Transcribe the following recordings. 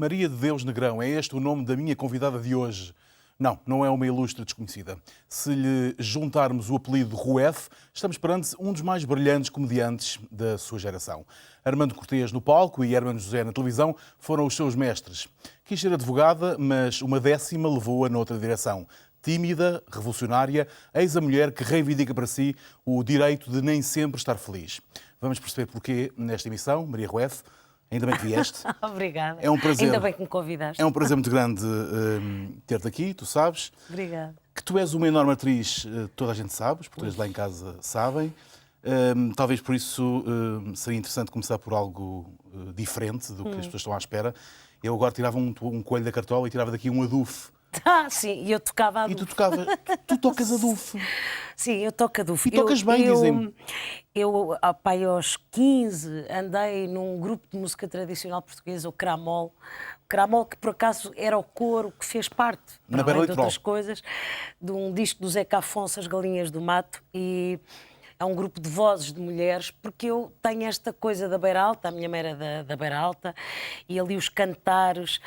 Maria de Deus Negrão, é este o nome da minha convidada de hoje? Não, não é uma ilustre desconhecida. Se lhe juntarmos o apelido de Rueff, estamos perante um dos mais brilhantes comediantes da sua geração. Armando Cortês no palco e Hermano José na televisão foram os seus mestres. Quis ser advogada, mas uma décima levou-a noutra direção. Tímida, revolucionária, eis a mulher que reivindica para si o direito de nem sempre estar feliz. Vamos perceber porquê nesta emissão. Maria Rueff, ainda bem que vieste. Obrigada. É um prazer. Ainda bem que me convidaste. É um prazer muito grande ter-te aqui, tu sabes. Obrigada. Que tu és uma enorme atriz, toda a gente sabe, os portugueses lá em casa sabem. Talvez por isso seria interessante começar por algo diferente do que as pessoas estão à espera. Eu agora tirava um coelho da cartola e tirava daqui um adufo. Ah, sim, e eu tocava a E dufo. tu tocas adufo. Sim, eu toco a dufo. E tocas bem, dizem-me. Eu, pai, aos 15, andei num grupo de música tradicional portuguesa, o Cramol. O Cramol, que por acaso era o coro que fez parte, Na para Beira além de Litoral. outras coisas, de um disco do Zeca Afonso, As Galinhas do Mato, e é um grupo de vozes de mulheres, porque eu tenho esta coisa da Beira Alta, a minha mãe era da Beira Alta, e ali os cantares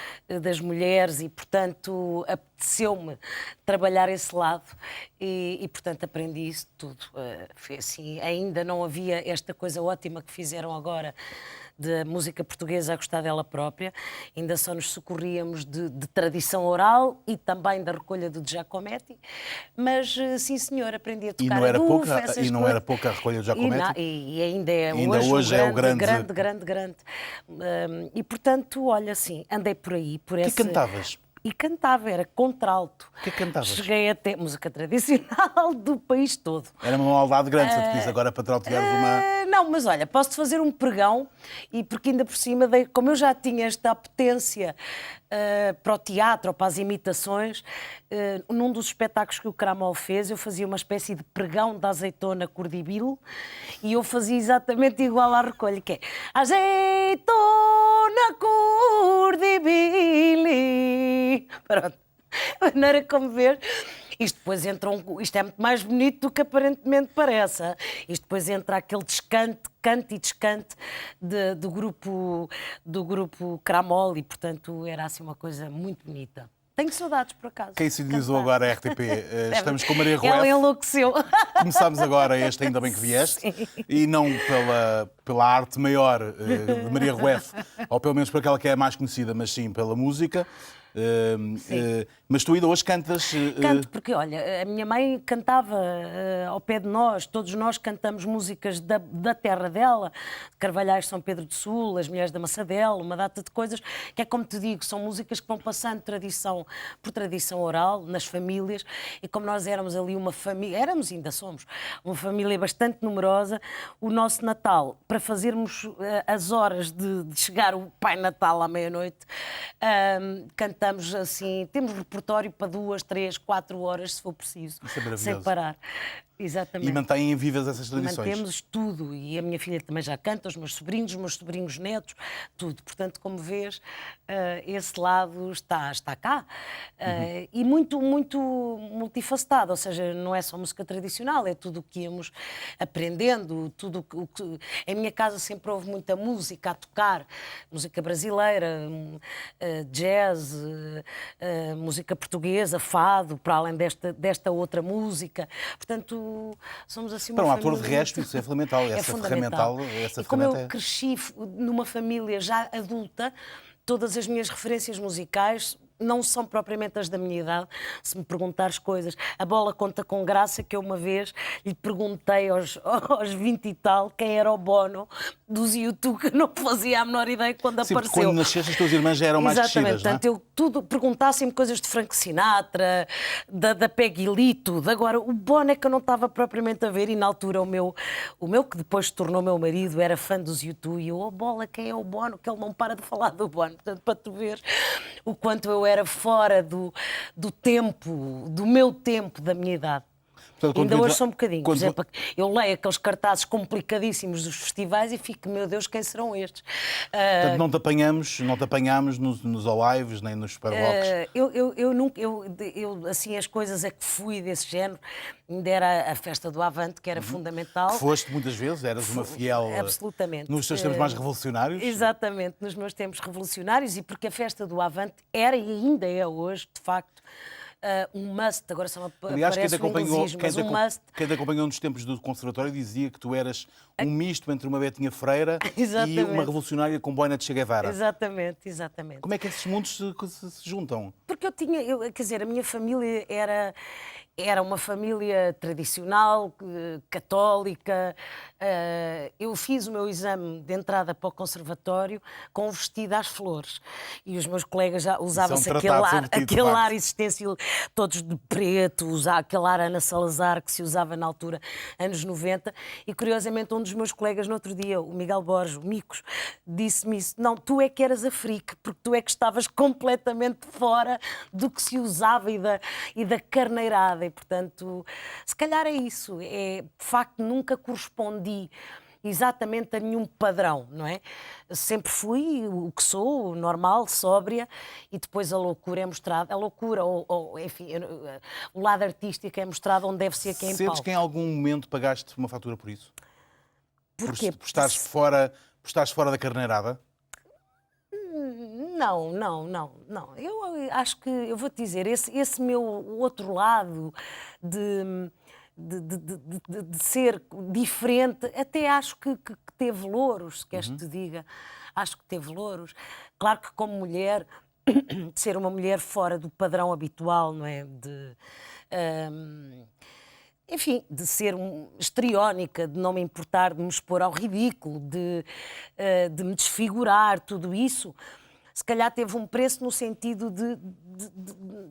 das mulheres, e portanto apeteceu-me trabalhar esse lado, e portanto aprendi isso tudo. Foi assim, ainda não havia esta coisa ótima que fizeram agora, da música portuguesa a gostar dela própria, ainda só nos socorríamos de tradição oral e também da recolha do Giacometti, mas sim senhor, aprendi a tocar E não era a dufo, pouca, essas e não coisas. era pouca a recolha do Giacometti? E ainda é Ainda hoje um é o grande. E portanto, olha assim, andei por aí, por O que esse... cantavas? E cantava, era contralto. O que é que cantavas? Cheguei até música tradicional do país todo. Era uma maldade grande, se eu te disse agora para trauteares uma... Não, mas olha, posso-te fazer um pregão, e porque ainda por cima, como eu já tinha esta apetência para o teatro ou para as imitações, num dos espetáculos que o Cramol fez, eu fazia uma espécie de pregão da azeitona cordibilo, e eu fazia exatamente igual à recolha, que é azeitona cordibili. Pronto. Não era como ver. Isto depois entra isto é muito mais bonito do que aparentemente parece. Isto depois entra aquele descante, cante e descante do grupo Cramol, e portanto era assim uma coisa muito bonita. Tenho saudades, por acaso. Quem sintonizou agora a RTP? Estamos com Maria Ela Rueff. enlouqueceu. Começámos agora este Ainda Bem que Vieste, e não pela arte maior de Maria Rueff, ou pelo menos por aquela que é a mais conhecida, mas sim pela música. Mas tu ainda hoje cantas... Canto, porque olha, a minha mãe cantava ao pé de nós, todos nós cantamos músicas da terra dela, Carvalhais de São Pedro do Sul, As Mulheres da Massadela, uma data de coisas, que é como te digo, são músicas que vão passando por tradição oral, nas famílias, e como nós éramos ali uma família, ainda somos, uma família bastante numerosa, o nosso Natal, para fazermos as horas de chegar o Pai Natal à meia-noite, cantamos assim, temos repertório para 2, 3, 4 horas, se for preciso, Isso é maravilhoso. sem parar. Exatamente. E mantêm vivas essas tradições. Mantemos tudo, e a minha filha também já canta, os meus sobrinhos netos, tudo. Portanto, como vês, esse lado está cá. E muito multifacetado, ou seja, não é só música tradicional, é tudo o que íamos aprendendo, tudo o que... Em minha casa sempre houve muita música a tocar, música brasileira, jazz, música portuguesa, fado, para além desta outra música. Portanto, somos assim uma Para um família... ator de resto, isso é fundamental. É fundamental. E como eu cresci numa família já adulta, todas as minhas referências musicais não são propriamente as da minha idade. Se me perguntares coisas, a Bola Conta com Graça, que eu uma vez lhe perguntei aos 20 e tal quem era o Bono dos YouTube, que eu não fazia a menor ideia quando Sim, apareceu. Quando nasceste, as tuas irmãs já eram mais Exatamente, crescidas, não é? portanto, perguntassem-me coisas de Frank Sinatra, da Peggy Lee, tudo. Agora, o Bono é que eu não estava propriamente a ver, e na altura o meu que depois se tornou meu marido, era fã dos YouTube, e eu, Bola, quem é o Bono? Que ele não para de falar do Bono. Portanto, para tu ver o quanto eu era fora do tempo, do meu tempo, da minha idade. Portanto, Ainda quando- hoje são um bocadinho. Por quando- exemplo, eu leio aqueles cartazes complicadíssimos dos festivais e fico, meu Deus, quem serão estes? Portanto, não te apanhámos nos Olives, nem nos Superbox. Eu nunca, assim, as coisas a que fui desse género, ainda era a festa do Avante, que era fundamental. Foste muitas vezes, eras uma fiel Absolutamente. nos teus tempos mais revolucionários. Exatamente, nos meus tempos revolucionários, e porque a festa do Avante era e ainda é hoje, de facto, um must. Agora só me Aliás, parece um inglesismo, mas um must. quem te acompanhou nos tempos do conservatório dizia que tu eras um misto entre uma Betinha Freira e Exatamente. uma revolucionária com boina de Che Guevara. Exatamente, exatamente. Como é que esses mundos se juntam? Porque quer dizer, a minha família era uma família tradicional, católica. Eu fiz o meu exame de entrada para o conservatório com o vestido às flores. E os meus colegas já usavam-se aquele tratados ar, sobre ti, de aquele facto. ar existencial, todos de preto, aquele ar Ana Salazar que se usava na altura, anos 90. E curiosamente, um dos meus colegas, no outro dia, o Miguel Borges, o Micos, disse-me isso: não, tu é que eras a freak, porque tu é que estavas completamente fora do que se usava e da carneirada. E, portanto, se calhar é isso. De facto, nunca correspondi exatamente a nenhum padrão, não é? Sempre fui o que sou, normal, sóbria, e depois a loucura é mostrada, a loucura, enfim, o lado artístico é mostrado onde deve ser quem Sentes palco. que em algum momento pagaste uma fatura por isso? Porquê? Por estares fora da carneirada? Não. Eu acho que, eu vou-te dizer, esse meu outro lado de ser diferente, até acho que teve louros, se queres que te diga. Acho que teve louros. Claro que como mulher, de ser uma mulher fora do padrão habitual, não é? Enfim, de ser histriónica, de não me importar de me expor ao ridículo, de me desfigurar, tudo isso, se calhar teve um preço no sentido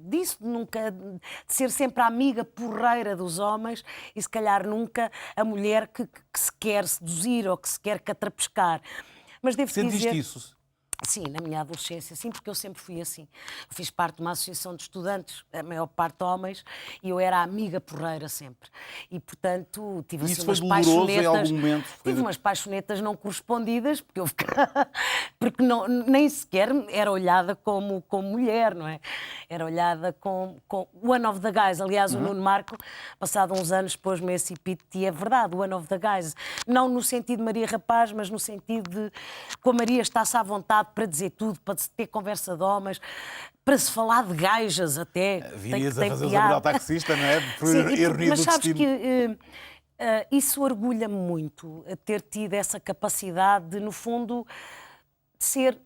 disso, de ser sempre a amiga porreira dos homens e se calhar nunca a mulher que se quer seduzir ou que se quer catrapescar. Mas devo Sentiste dizer... isso? Sim, na minha adolescência, sim, porque eu sempre fui assim. Eu fiz parte de uma associação de estudantes, a maior parte homens, e eu era a amiga porreira sempre. E, portanto, tive E assim isso umas foi doloroso em paixonetas. algum momento? Tive umas paixonetas não correspondidas, porque eu ficava... porque nem sequer era olhada como mulher, não é? Era olhada com One of the Guys. Aliás, o Nuno Marco, passado uns anos, pôs-me esse epíteto, e é verdade, One of the Guys. Não no sentido de Maria Rapaz, mas no sentido de com a Maria está-se à vontade para dizer tudo, para se ter conversa de homens, para se falar de gajas até. Virias tem a fazer o piada. Gabriel taxista, não é? Por Sim, ironia mas do sabes destino. que isso orgulha-me muito, a ter tido essa capacidade de, no fundo, ser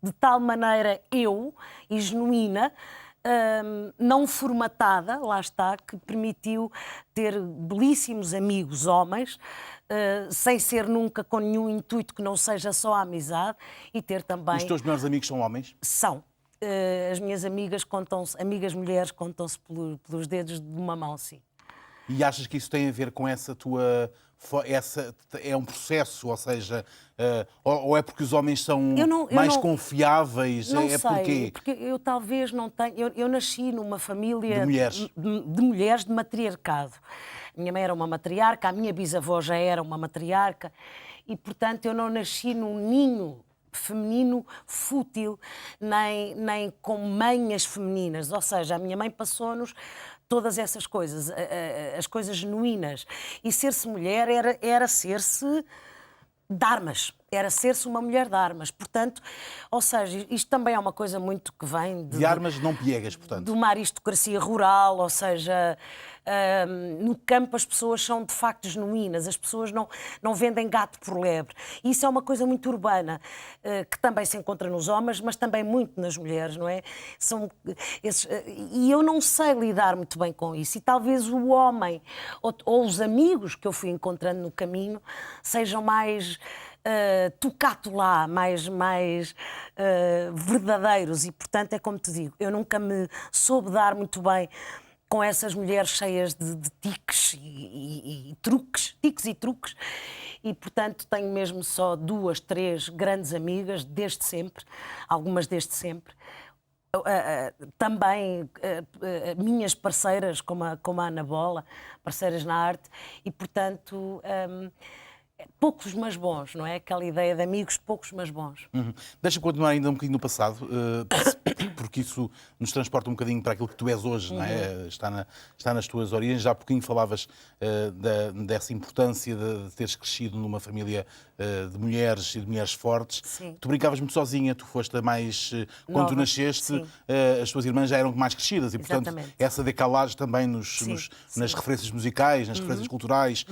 de tal maneira eu e genuína, não formatada, lá está, que permitiu ter belíssimos amigos homens, sem ser nunca com nenhum intuito que não seja só a amizade, e ter também... Os teus melhores amigos são homens? São. As minhas amigas contam-se, amigas mulheres contam-se pelos dedos de uma mão, sim. E achas que isso tem a ver com essa tua... é um processo, ou seja, ou é porque os homens são mais confiáveis? Não é sei, porquê? porque eu talvez não tenha... Eu nasci numa família De mulheres. de mulheres de matriarcado. A minha mãe era uma matriarca, a minha bisavó já era uma matriarca, e, portanto, eu não nasci num ninho feminino fútil, nem com manhas femininas. Ou seja, a minha mãe passou-nos todas essas coisas, as coisas genuínas. E ser-se mulher era ser-se de armas, era ser-se uma mulher de armas. Portanto, ou seja, isto também é uma coisa muito que vem De armas não piegas, portanto. de uma aristocracia rural, ou seja, no campo as pessoas são de facto genuínas, as pessoas não vendem gato por lebre. E isso é uma coisa muito urbana, que também se encontra nos homens, mas também muito nas mulheres, não é? E eu não sei lidar muito bem com isso. E talvez o homem ou os amigos que eu fui encontrando no caminho sejam mais... tocato lá, mais verdadeiros, e portanto é como te digo, eu nunca me soube dar muito bem com essas mulheres cheias de tiques e truques, e portanto tenho mesmo só 2, 3 grandes amigas desde sempre, algumas desde sempre, também minhas parceiras, como a Ana Bola, parceiras na arte, e portanto poucos mas bons, não é? Aquela ideia de amigos poucos mas bons. Deixa-me continuar ainda um bocadinho no passado, porque isso nos transporta um bocadinho para aquilo que tu és hoje, não é? Está nas tuas origens. Já há pouquinho falavas dessa importância de teres crescido numa família de mulheres e de mulheres fortes. Sim. Tu brincavas muito sozinha, tu foste a mais... Quando Nova, tu nasceste, sim. as tuas irmãs já eram mais crescidas e, portanto, Exatamente. essa decalagem também Sim, nas referências musicais, nas referências culturais,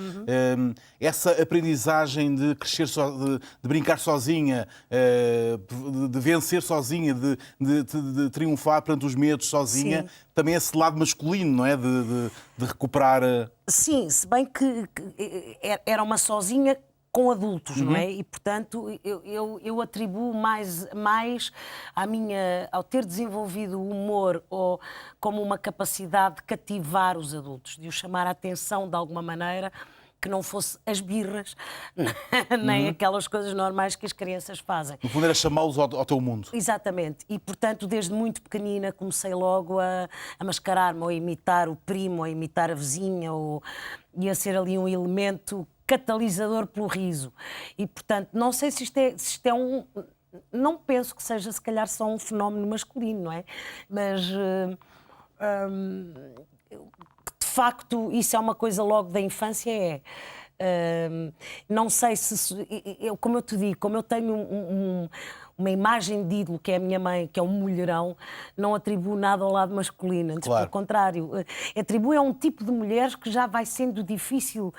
essa aprendizagem de crescer, de brincar sozinha, de vencer sozinha, de triunfar perante os medos sozinha, Sim. também esse lado masculino, não é? De recuperar... Sim, se bem que era uma sozinha com adultos, não é? E, portanto, eu atribuo mais ao ter desenvolvido o humor ou como uma capacidade de cativar os adultos, de os chamar a atenção de alguma maneira, que não fosse as birras, nem aquelas coisas normais que as crianças fazem. No fundo era chamá-los ao teu mundo. Exatamente. E, portanto, desde muito pequenina comecei logo a mascarar-me, ou a imitar o primo, ou a imitar a vizinha, e a ser ali um elemento catalisador pelo riso. E, portanto, não sei se isto é um... Não penso que seja, se calhar, só um fenómeno masculino, não é? Mas... de facto, isso é uma coisa logo da infância, não sei se... como eu te digo, como eu tenho uma imagem de ídolo, que é a minha mãe, que é um mulherão, não atribuo nada ao lado masculino. Antes, Claro. pelo contrário, atribuo a um tipo de mulheres que já vai sendo difícil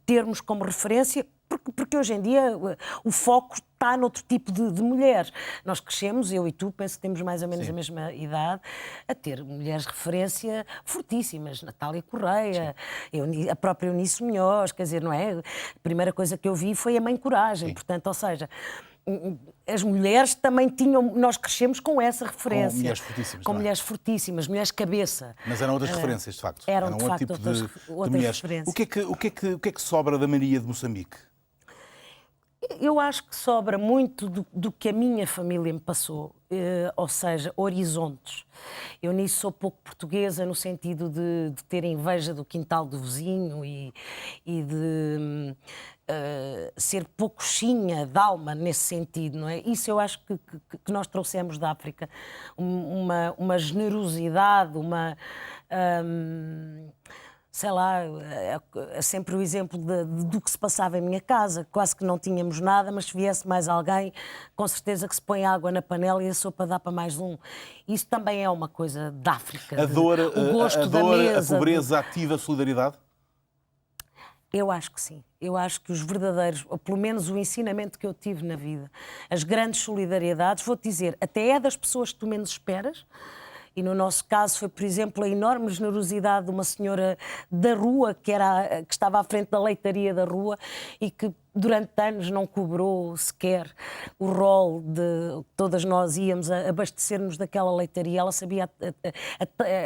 termos como referência, porque hoje em dia o foco está noutro tipo de mulheres. Nós crescemos, eu e tu, penso que temos mais ou menos Sim. a mesma idade, a ter mulheres de referência fortíssimas. Natália Correia, a própria Eunice Munhoz, quer dizer, não é? A primeira coisa que eu vi foi a Mãe Coragem. Sim. Portanto, ou seja, as mulheres também tinham... Nós crescemos com essa referência. Com mulheres fortíssimas, Com não é? mulheres fortíssimas, mulheres cabeça. Mas eram outras referências, de facto. Eram, de outro facto, tipo outras de mulheres. referências. O que é que sobra da Maria de Moçambique? Eu acho que sobra muito do que a minha família me passou, ou seja, horizontes. Eu nisso sou pouco portuguesa, no sentido de ter inveja do quintal do vizinho e de ser pouco chinha de alma nesse sentido, não é? Isso eu acho que nós trouxemos da África, uma generosidade, sei lá, é sempre o exemplo do que se passava em minha casa. Quase que não tínhamos nada, mas se viesse mais alguém, com certeza que se põe água na panela e a sopa dá para mais um. Isso também é uma coisa da África. O gosto da mesa. A pobreza ativa a solidariedade? Eu acho que sim. Eu acho que os verdadeiros, ou pelo menos o ensinamento que eu tive na vida, as grandes solidariedades, vou-te dizer, até é das pessoas que tu menos esperas. E no nosso caso foi, por exemplo, a enorme generosidade de uma senhora da rua, que estava à frente da leitaria da rua e que durante anos não cobrou sequer o rol de todas nós íamos a abastecer-nos daquela leitaria. Ela sabia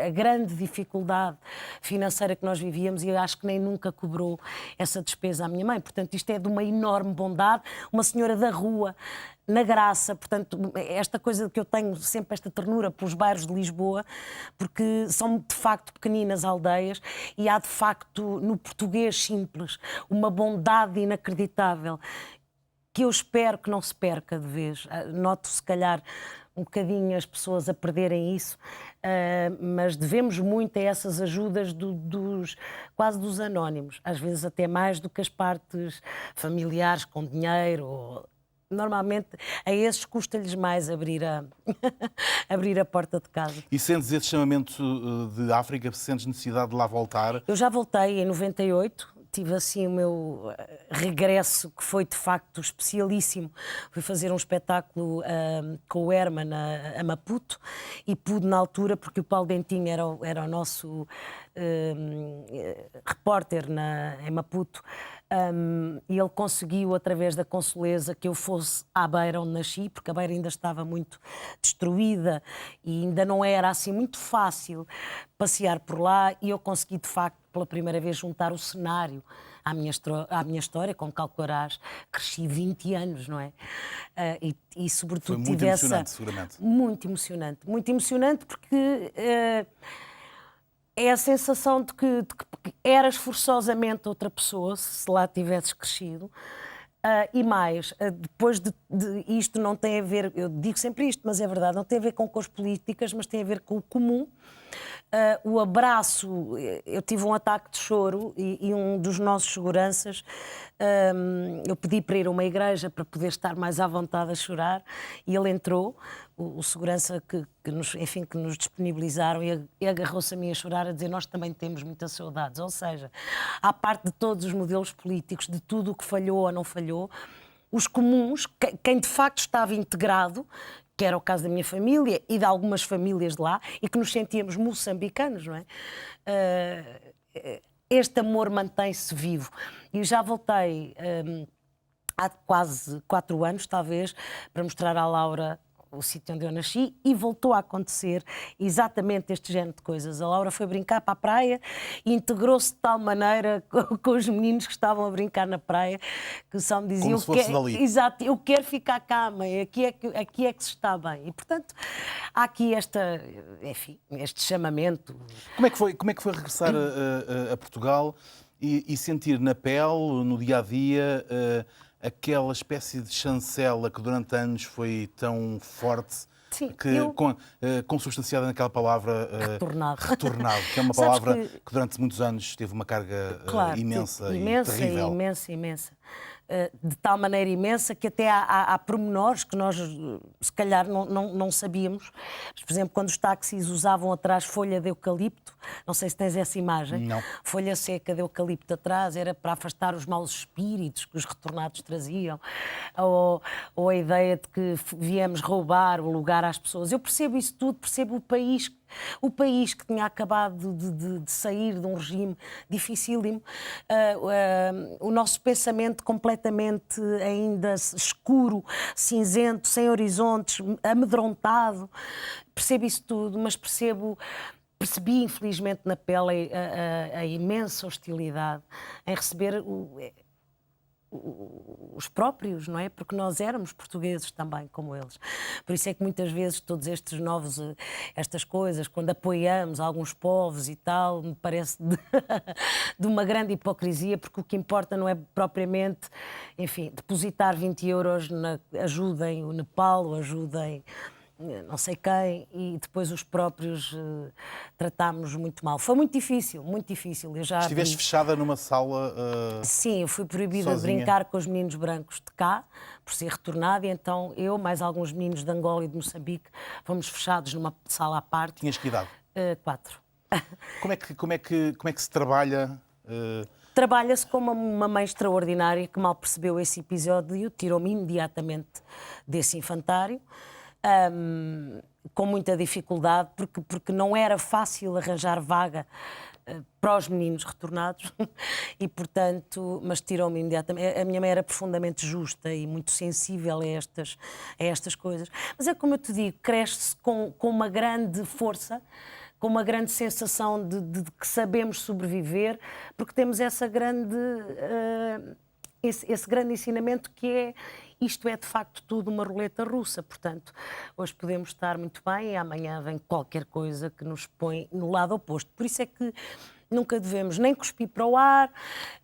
a grande dificuldade financeira que nós vivíamos e eu acho que nem nunca cobrou essa despesa à minha mãe. Portanto, isto é de uma enorme bondade. Uma senhora da rua, na Graça, portanto, esta coisa que eu tenho sempre, esta ternura pelos bairros de Lisboa, porque são de facto pequeninas aldeias e há de facto no português simples uma bondade inacreditável que eu espero que não se perca de vez. Noto se calhar um bocadinho as pessoas a perderem isso, mas devemos muito a essas ajudas quase dos anónimos, às vezes até mais do que as partes familiares com dinheiro. Normalmente a esses custa-lhes mais abrir a porta de casa. E sentes esse chamamento de África, sentes necessidade de lá voltar? Eu já voltei em 98, tive assim o meu regresso, que foi de facto especialíssimo. Fui fazer um espetáculo com o Herman a Maputo e pude na altura, porque o Paulo Dentinho era o nosso repórter em Maputo, E ele conseguiu, através da Consoleza, que eu fosse à Beira onde nasci, porque a Beira ainda estava muito destruída e ainda não era assim muito fácil passear por lá, e eu consegui, de facto, pela primeira vez, juntar o cenário à minha história. Como calcularás, cresci 20 anos, não é? E sobretudo, foi muito tive emocionante, essa... seguramente. Muito emocionante, porque... é a sensação de que eras forçosamente outra pessoa, se lá tivesses crescido. E mais, depois de isto não tem a ver, eu digo sempre isto, mas é verdade, não tem a ver com cores políticas, mas tem a ver com o comum. O abraço, eu tive um ataque de choro e um dos nossos seguranças, eu pedi para ir a uma igreja para poder estar mais à vontade a chorar, e ele entrou, o segurança que nos disponibilizaram, e agarrou-se a mim a chorar, a dizer: nós também temos muitas saudades. Ou seja, à parte de todos os modelos políticos, de tudo o que falhou ou não falhou, os comuns, quem de facto estava integrado, que era o caso da minha família e de algumas famílias de lá, e que nos sentíamos moçambicanos, não é? Este amor mantém-se vivo. E já voltei há quase 4 anos, talvez, para mostrar à Laura o sítio onde eu nasci, e voltou a acontecer exatamente este género de coisas. A Laura foi brincar para a praia e integrou-se de tal maneira com os meninos que estavam a brincar na praia, que só me diziam... Como se fosse dali. Exato, eu quero ficar cá, mãe, aqui é que se está bem. E, portanto, há aqui este chamamento. Como é que foi regressar a Portugal e sentir na pele, no dia-a-dia, aquela espécie de chancela que durante anos foi tão forte, Sim, consubstanciada naquela palavra retornado, que é uma palavra que durante muitos anos teve uma carga imensa e terrível. Imensa. De tal maneira imensa que até há pormenores que nós, se calhar, não sabíamos. Mas, por exemplo, quando os táxis usavam atrás folha de eucalipto, não sei se tens essa imagem, não. Folha seca de eucalipto atrás, era para afastar os maus espíritos que os retornados traziam, ou a ideia de que viemos roubar o lugar às pessoas. Eu percebo isso tudo, percebo o país que tinha acabado de sair de um regime dificílimo, o nosso pensamento completamente ainda escuro, cinzento, sem horizontes, amedrontado. Percebo isso tudo, mas percebi infelizmente na pele a imensa hostilidade em receber os próprios, não é? Porque nós éramos portugueses também, como eles. Por isso é que muitas vezes todos estes novos, estas coisas, quando apoiamos alguns povos e tal, me parece de uma grande hipocrisia, porque o que importa não é propriamente, enfim, depositar 20 euros, ajudem o Nepal, ou ajudem não sei quem, e depois os próprios tratámos muito mal. Foi muito difícil, muito difícil. Estiveste fechada numa sala Sim, eu fui proibida sozinha. de brincar com os meninos brancos de cá, por ser retornada, e então eu, mais alguns meninos de Angola e de Moçambique, fomos fechados numa sala à parte. Tinhas que idade? 4. Como é que se trabalha? Trabalha-se com uma mãe extraordinária que mal percebeu esse episódio, tirou-me imediatamente desse infantário. Com muita dificuldade, porque não era fácil arranjar vaga para os meninos retornados e, portanto, mas tirou-me imediatamente. A minha mãe era profundamente justa e muito sensível a estas coisas. Mas é como eu te digo, cresce-se com uma grande força, com uma grande sensação de que sabemos sobreviver, porque temos esse grande ensinamento que é: isto é de facto tudo uma roleta russa. Portanto, hoje podemos estar muito bem e amanhã vem qualquer coisa que nos põe no lado oposto. Por isso é que nunca devemos nem cuspir para o ar,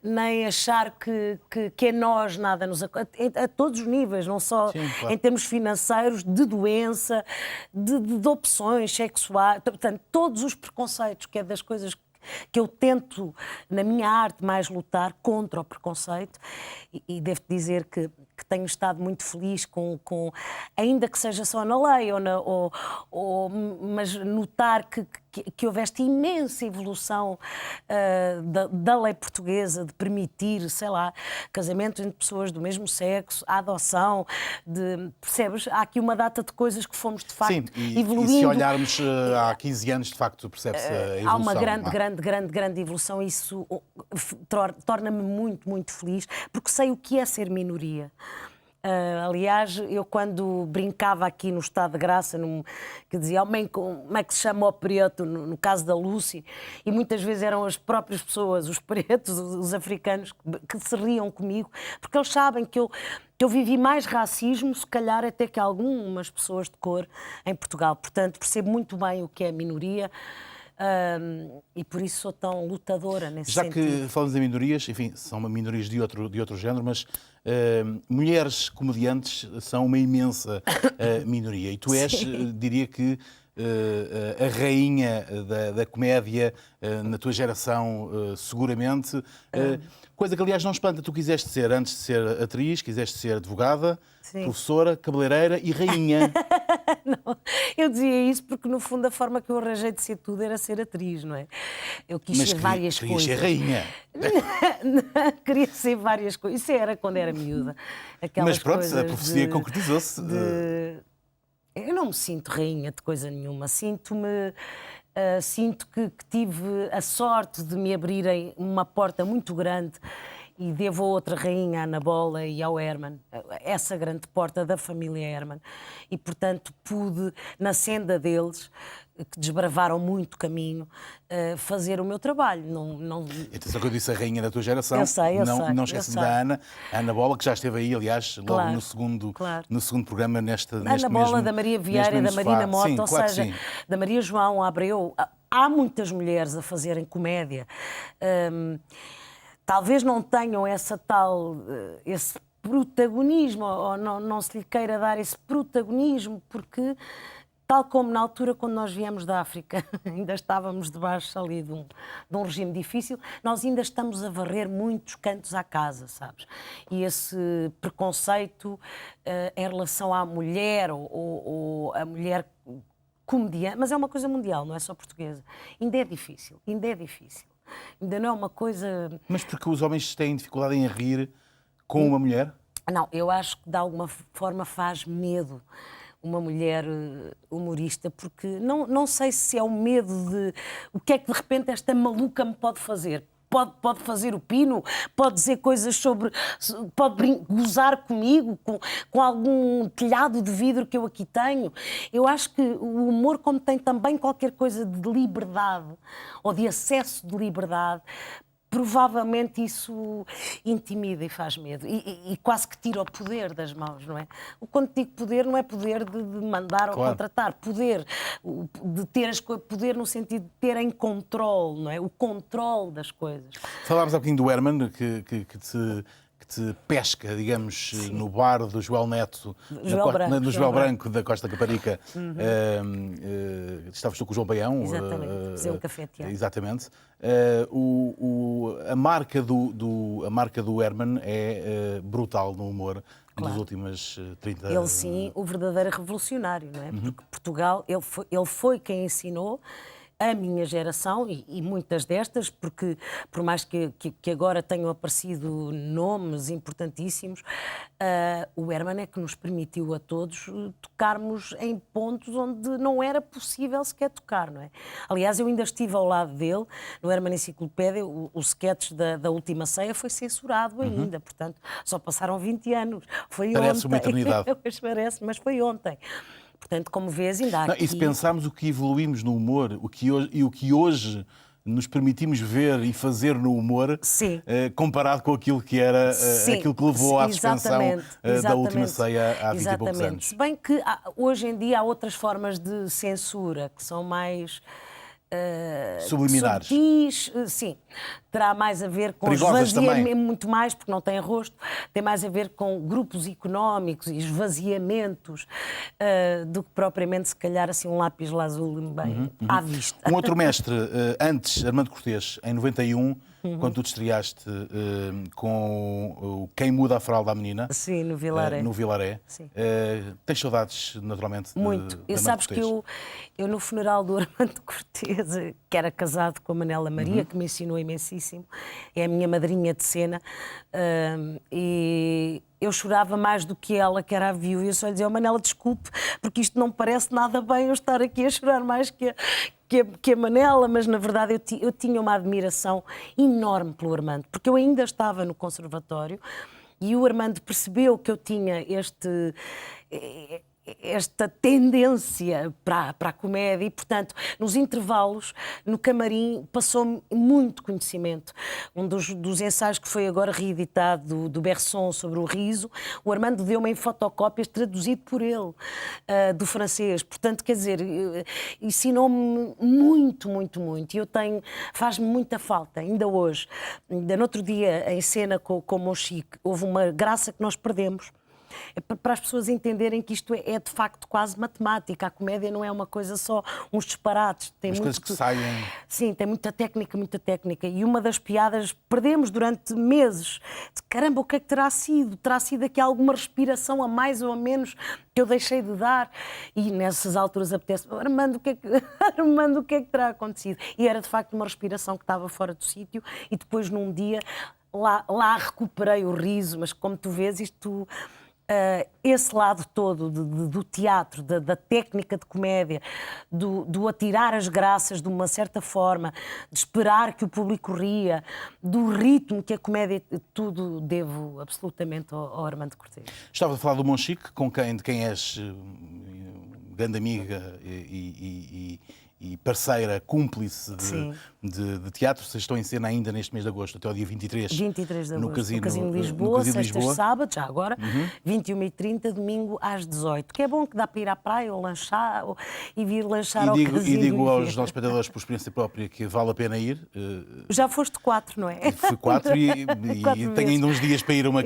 nem achar que a nós nada nos acontece, a todos os níveis, não só Sim, claro. em termos financeiros, de doença, de opções sexuais, portanto, todos os preconceitos, que é das coisas que eu tento, na minha arte, mais lutar contra o preconceito. E devo-te dizer que que tenho estado muito feliz ainda que seja só na lei, mas notar que houve esta imensa evolução da lei portuguesa de permitir, sei lá, casamento entre pessoas do mesmo sexo, a adoção, percebes? Há aqui uma data de coisas que fomos, de facto, Sim, evoluindo. E se olharmos há 15 anos, de facto, percebe-se a evolução. Há uma grande evolução e isso torna-me muito, muito feliz, porque sei o que é ser minoria. Aliás, eu quando brincava aqui no Estado de Graça, que dizia como é que se chama o preto, no caso da Lucy, e muitas vezes eram as próprias pessoas, os pretos, os africanos, que se riam comigo, porque eles sabem que eu vivi mais racismo, se calhar até que algumas pessoas de cor em Portugal. Portanto, percebo muito bem o que é minoria. E por isso sou tão lutadora nesse Já sentido. que falamos em minorias, enfim, são minorias de outro género, mas mulheres comediantes são uma imensa minoria. E tu és, diria que, a rainha da comédia na tua geração, seguramente. Coisa que, aliás, não espanta. Tu quiseste ser, antes de ser atriz, quiseste ser advogada, Sim. professora, cabeleireira e rainha. Não, eu dizia isso porque, no fundo, a forma que eu arranjei de ser tudo era ser atriz, não é? Eu quis ser várias coisas. Ser rainha. Queria ser várias coisas. Isso era quando era miúda. Mas pronto, a profecia concretizou-se. Eu não me sinto rainha de coisa nenhuma. Sinto que tive a sorte de me abrirem uma porta muito grande e devo a outra rainha, a Ana Bola e ao Herman, essa grande porta da família Herman. E, portanto, pude, na senda deles, que desbravaram muito caminho, fazer o meu trabalho. Atenção que eu disse a rainha da tua geração. Eu sei. Não esquece da Ana. A Ana Bola, que já esteve aí, aliás, logo no segundo programa neste Ana Bola, da Maria Vieira, da Marina Mota, sim, ou claro seja, da Maria João Abreu. Há muitas mulheres a fazerem comédia. Talvez não tenham esse protagonismo, ou não se lhe queira dar esse protagonismo, porque, tal como na altura quando nós viemos da África, ainda estávamos debaixo ali de um regime difícil, nós ainda estamos a varrer muitos cantos à casa, sabes? E esse preconceito em relação à mulher, ou a mulher comediante, mas é uma coisa mundial, não é só portuguesa, ainda é difícil. Ainda não é uma coisa... Mas porque os homens têm dificuldade em rir com uma mulher? Não, eu acho que de alguma forma faz medo uma mulher humorista, porque não sei se é o medo de o que é que de repente esta maluca me pode fazer. Pode fazer o pino, pode dizer coisas sobre... Pode gozar comigo, com algum telhado de vidro que eu aqui tenho. Eu acho que o humor, como tem também qualquer coisa de liberdade, ou de acesso de liberdade, provavelmente isso intimida e faz medo. E quase que tira o poder das mãos, não é? Quando digo poder, não é poder de mandar ou contratar. Poder, de ter poder no sentido de ter em controle, não é? O controle das coisas. Falámos há bocadinho do Herman, que te pesca, digamos, no bar do Joel Neto, no Joel Branco da Costa Caparica. Estavas tu com o João Baião. Exatamente, fazer um café-teatro. Exatamente. A marca do Herman é brutal no humor nos últimos 30 anos. Ele, sim, o verdadeiro revolucionário, não é? Porque Portugal, ele foi quem ensinou a minha geração e muitas destas, porque por mais que agora tenham aparecido nomes importantíssimos, o Herman é que nos permitiu a todos tocarmos em pontos onde não era possível sequer tocar, não é? Aliás, eu ainda estive ao lado dele, no Herman Enciclopédia, o sketch da Última Ceia foi censurado ainda, portanto, só passaram 20 anos. Foi Parece ontem. uma eternidade. Parece, mas foi ontem. Portanto, como vês, ainda há aqui... E se pensarmos o que evoluímos no humor, o que hoje nos permitimos ver e fazer no humor, comparado com aquilo que era, aquilo que levou à suspensão da Última Ceia há 20 e poucos anos. Se bem que hoje em dia há outras formas de censura que são mais... subliminares. Subtis, sim. terá mais a ver com Perigosas esvaziamento, também. muito mais, porque não tem rosto, tem mais a ver com grupos económicos e esvaziamentos do que propriamente, se calhar, assim, um lápis lazuli bem à vista. Um outro mestre, antes, Armando Cortês, em 91, quando tu te estreaste com o Quem Muda a Fralda à Menina. Sim, no Vilaré. No Vilaré. Sim. Tens saudades, naturalmente, Muito. de E Armando sabes que Cortês? eu no funeral do Armando Cortês, que era casado com a Manela Maria, que me ensinou imensíssimo, é a minha madrinha de cena, e eu chorava mais do que ela, que era a viúva, e eu só lhe dizia: oh, Manela, desculpe, porque isto não me parece nada bem eu estar aqui a chorar mais que a Manela, mas na verdade eu tinha uma admiração enorme pelo Armando, porque eu ainda estava no conservatório e o Armando percebeu que eu tinha esta tendência para a comédia e, portanto, nos intervalos, no camarim, passou-me muito conhecimento. Um dos ensaios que foi agora reeditado do Bergson sobre o riso, o Armando deu-me em fotocópias traduzido por ele, do francês. Portanto, quer dizer, ensinou-me muito, muito, muito. E faz-me muita falta, ainda hoje. Ainda no outro dia, em cena com o Monchique, houve uma graça que nós perdemos. É para as pessoas entenderem que isto é de facto quase matemática. A comédia não é uma coisa só, uns disparates. Tem As coisas que saem. Sim, tem muita técnica, muita técnica. E uma das piadas perdemos durante meses. Caramba, o que é que terá sido? Terá sido aqui alguma respiração a mais ou a menos que eu deixei de dar? E nessas alturas apetece: Armando, Armando, o que é que terá acontecido? E era de facto uma respiração que estava fora do sítio. E depois, num dia, lá recuperei o riso. Mas como tu vês, isto... esse lado todo do teatro, da técnica de comédia, do atirar as graças de uma certa forma, de esperar que o público ria, do ritmo que a comédia, tudo devo absolutamente ao Armando Cortês. Estava a falar do Monchique, de quem és grande amiga e parceira, cúmplice de teatro. Vocês estão em cena ainda neste mês de agosto, até ao dia 23. 23 de agosto, no Casino Lisboa, Casino sextas, Lisboa. sábados, já agora, 21h30, domingo às 18h. Que é bom, que dá para ir à praia ou lanchar, e vir lanchar ao Casino. E digo aos nossos espectadores, por experiência própria, que vale a pena ir. Já foste 4, não é? Fui 4 e tenho ainda uns dias para ir uma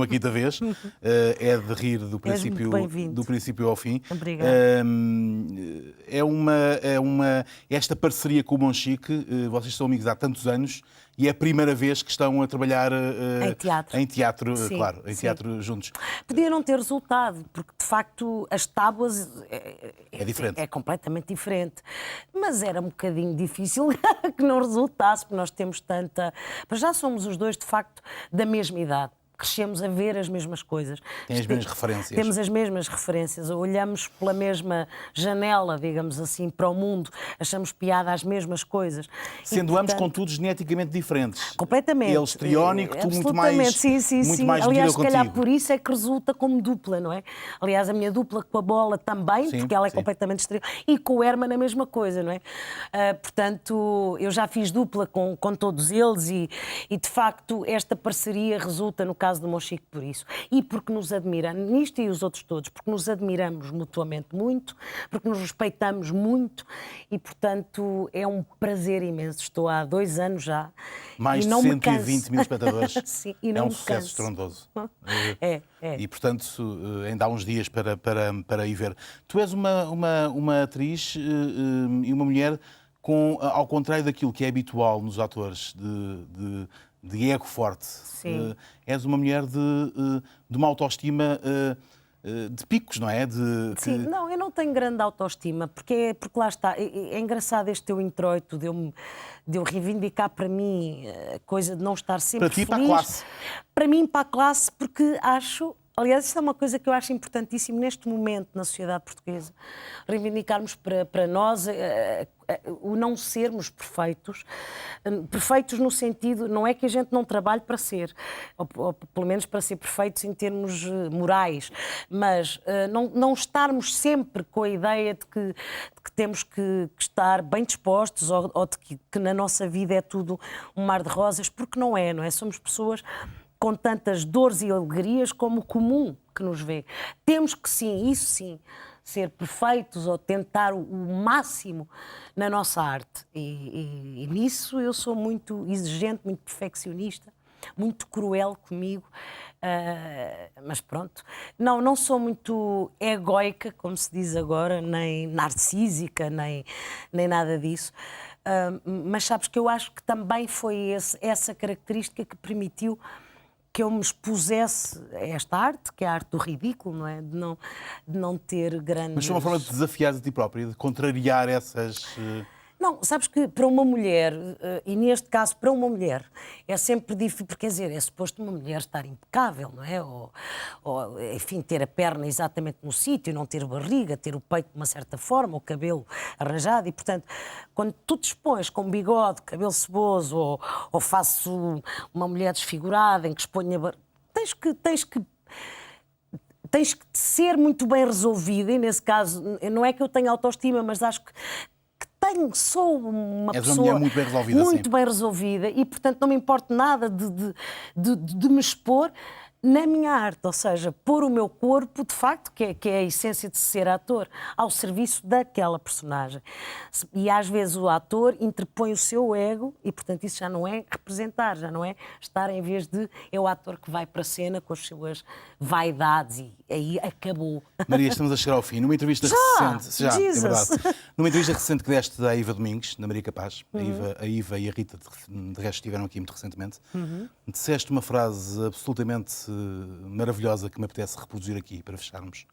quinta vez. É de rir do princípio ao fim. Obrigada. Esta parceria com o Monchique, vocês são amigos há tantos anos e é a primeira vez que estão a trabalhar em teatro, Sim, claro, em teatro juntos. Podia não ter resultado, porque de facto as tábuas É diferente. É completamente diferente. Mas era um bocadinho difícil que não resultasse, porque nós temos tanta... Mas já somos os dois, de facto, da mesma idade. Crescemos a ver as mesmas coisas. Tem as mesmas referências. Temos as mesmas referências. Olhamos pela mesma janela, digamos assim, para o mundo. Achamos piada às mesmas coisas. Sendo ambos, contudo, geneticamente diferentes. Completamente. Ele histriónico, tu muito mais sim. mais Aliás, se medida calhar contigo. por isso é que resulta como dupla, não é? Aliás, a minha dupla com a Bola também, Sim, porque ela é sim. completamente histriónica. E com o Herman a mesma coisa, não é? Portanto, eu já fiz dupla com todos eles e, de facto, esta parceria resulta, no caso do Monchique, por isso. E porque nos admira, nisto e os outros todos, porque nos admiramos mutuamente muito, porque nos respeitamos muito e, portanto, é um prazer imenso. Estou há 2 anos já. Mais e de não me 120 canso. mil espectadores. Sim, e É não um me sucesso canso. estrondoso. É. E, portanto, ainda há uns dias para ir ver. Tu és uma atriz e uma mulher ao contrário daquilo que é habitual nos atores de ego forte. Sim. És uma mulher de uma autoestima de picos, não é? Sim, não, eu não tenho grande autoestima, porque lá está, é engraçado este teu introito de eu reivindicar para mim a coisa de não estar sempre Para ti, feliz. para a classe. Para mim, para a classe, porque acho... Aliás, isso é uma coisa que eu acho importantíssimo neste momento na sociedade portuguesa. Reivindicarmos para nós o não sermos perfeitos. Perfeitos no sentido, não é que a gente não trabalhe para ser, ou pelo menos para ser perfeitos em termos morais, mas não estarmos sempre com a ideia de que temos que estar bem dispostos ou de que na nossa vida é tudo um mar de rosas, porque não é? Somos pessoas com tantas dores e alegrias como o comum que nos vê. Temos que, sim, isso sim, ser perfeitos ou tentar o máximo na nossa arte. E nisso eu sou muito exigente, muito perfeccionista, muito cruel comigo. Mas pronto, não sou muito egóica, como se diz agora, nem narcísica, nem nada disso. Mas sabes que eu acho que também foi essa característica que permitiu que eu me expusesse a esta arte, que é a arte do ridículo, não é? De não ter grandes... Mas foi uma forma de desafiar a ti própria, de contrariar essas... Não, sabes que para uma mulher, e neste caso para uma mulher, é sempre difícil, porque quer dizer, é suposto uma mulher estar impecável, não é? Ou enfim, ter a perna exatamente no sítio, não ter barriga, ter o peito de uma certa forma, o cabelo arranjado, e portanto, quando tu te expões com bigode, cabelo ceboso, ou faço uma mulher desfigurada em que exponha barriga, tens que ser muito bem resolvida, e nesse caso, não é que eu tenha autoestima, mas acho que sou uma pessoa mulher muito bem resolvida, muito sim. bem resolvida e, portanto, não me importa nada de me expor na minha arte, ou seja, pôr o meu corpo, de facto, que é a essência de ser ator, ao serviço daquela personagem. E às vezes o ator interpõe o seu ego e, portanto, isso já não é representar, já não é estar em vez de... É o ator que vai para a cena com as suas vaidades e aí acabou. Maria, estamos a chegar ao fim. Numa entrevista recente... Já, é verdade. Numa entrevista recente que deste da Iva Domingues, na Maria Capaz, a Iva e a Rita, de resto, estiveram aqui muito recentemente, disseste uma frase absolutamente maravilhosa que me apetece reproduzir aqui para fecharmos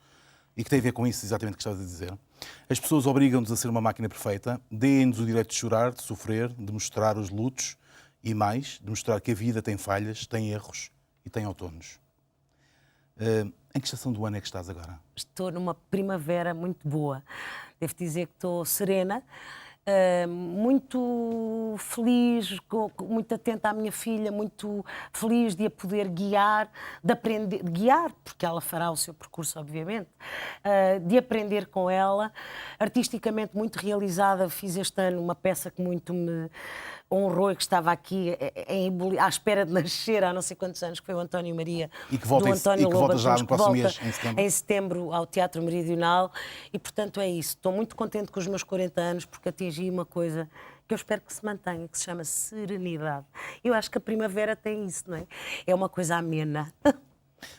e que tem a ver com isso exatamente que estavas a dizer. As pessoas obrigam-nos a ser uma máquina perfeita, deem-nos o direito de chorar, de sofrer, de mostrar os lutos e mais, de mostrar que a vida tem falhas, tem erros e tem outonos. Em que estação do ano é que estás agora? Estou numa primavera muito boa. Devo dizer que estou serena, muito feliz, muito atenta à minha filha, muito feliz de a poder guiar, de aprender, de guiar, porque ela fará o seu percurso, obviamente, de aprender com ela. Artisticamente muito realizada, fiz este ano uma peça que muito me honrou e que estava aqui à espera de nascer há não sei quantos anos, que foi o António Maria, e que volta, do António e que volta já Lobato, no próximo mês, em setembro, ao Teatro Meridional, e portanto é isso. Estou muito contente com os meus 40 anos porque atingi uma coisa que eu espero que se mantenha, que se chama serenidade. Eu acho que a primavera tem isso, não é? É uma coisa amena.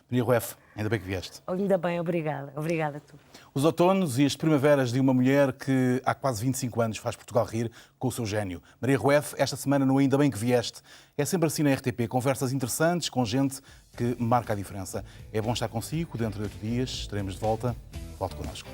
Maria Rueff, ainda bem que vieste. Ainda bem, obrigada. Obrigada a tu. Os outonos e as primaveras de uma mulher que há quase 25 anos faz Portugal rir com o seu gênio. Maria Rueff, esta semana no Ainda Bem que Vieste. É sempre assim na RTP, conversas interessantes com gente que marca a diferença. É bom estar consigo, dentro de 8 dias estaremos de volta. Volte connosco.